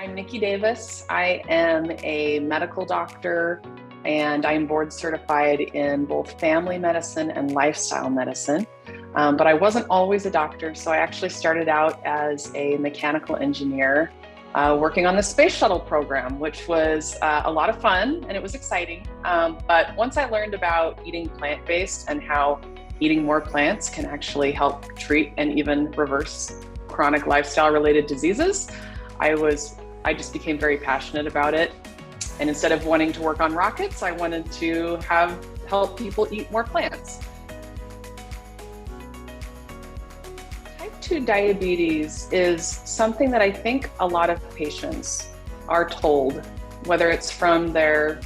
I'm Niki Davis. I am a medical doctor and I am board certified in both family medicine and lifestyle medicine. But I wasn't always a doctor, so I actually started out as a mechanical engineer working on the space shuttle program, which was a lot of fun and it was exciting. But once I learned about eating plant-based and how eating more plants can actually help treat and even reverse chronic lifestyle-related diseases, I just became very passionate about it. And instead of wanting to work on rockets, I wanted to help people eat more plants. Type 2 diabetes is something that I think a lot of patients are told, whether it's from their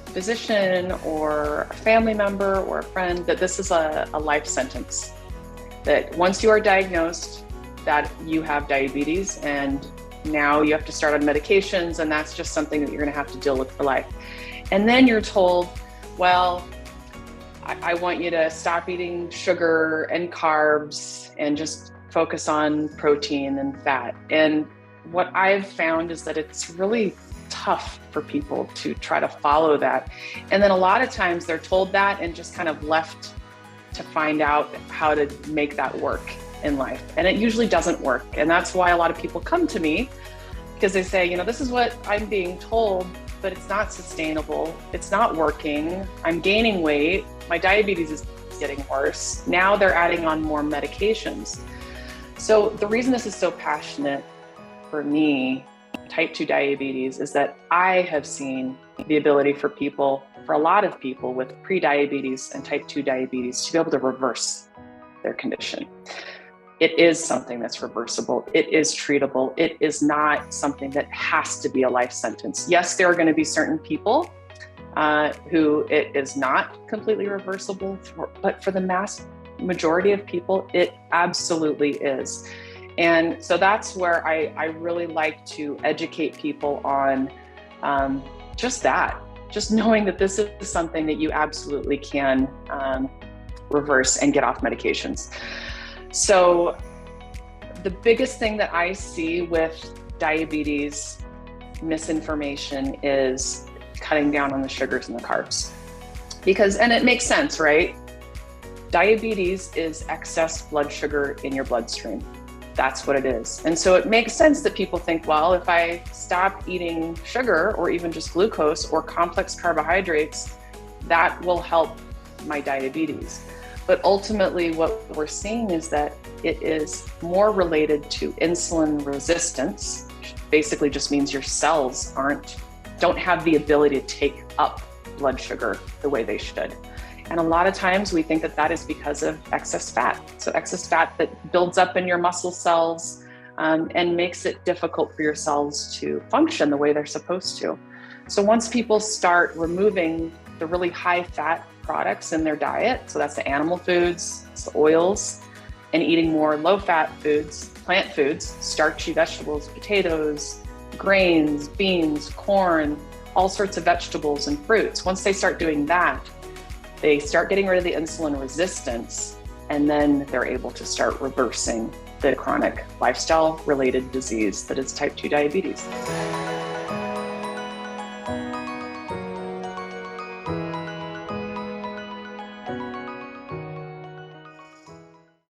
physician or a family member or a friend, that this is a life sentence. That once you are diagnosed, that you have diabetes and now you have to start on medications, and that's just something that you're going to have to deal with for life. And then you're told, well, I want you to stop eating sugar and carbs and just focus on protein and fat. And what I've found is that it's really tough for people to try to follow that. And then a lot of times they're told that and just kind of left to find out how to make that work in life. And it usually doesn't work. And that's why a lot of people come to me, because they say, this is what I'm being told, but it's not sustainable. It's not working. I'm gaining weight. My diabetes is getting worse. Now they're adding on more medications. So the reason this is so passionate for me, type 2 diabetes, is that I have seen the ability for a lot of people with prediabetes and type 2 diabetes to be able to reverse their condition. It is something that's reversible. It is treatable. It is not something that has to be a life sentence. Yes, there are going to be certain people who it is not completely reversible, but for the mass majority of people, it absolutely is. And so that's where I really like to educate people on just knowing that this is something that you absolutely can reverse and get off medications. So the biggest thing that I see with diabetes misinformation is cutting down on the sugars and the carbs. And it makes sense, right? Diabetes is excess blood sugar in your bloodstream. That's what it is. And so it makes sense that people think, well, if I stop eating sugar or even just glucose or complex carbohydrates, that will help my diabetes. But ultimately what we're seeing is that it is more related to insulin resistance, which basically just means your cells don't have the ability to take up blood sugar the way they should. And a lot of times we think that is because of excess fat. So excess fat that builds up in your muscle cells and makes it difficult for your cells to function the way they're supposed to. So once people start removing the really high fat products in their diet, so that's the animal foods, it's the oils, and eating more low fat foods, plant foods, starchy vegetables, potatoes, grains, beans, corn, all sorts of vegetables and fruits. Once they start doing that, they start getting rid of the insulin resistance, and then they're able to start reversing the chronic lifestyle related disease that is type 2 diabetes.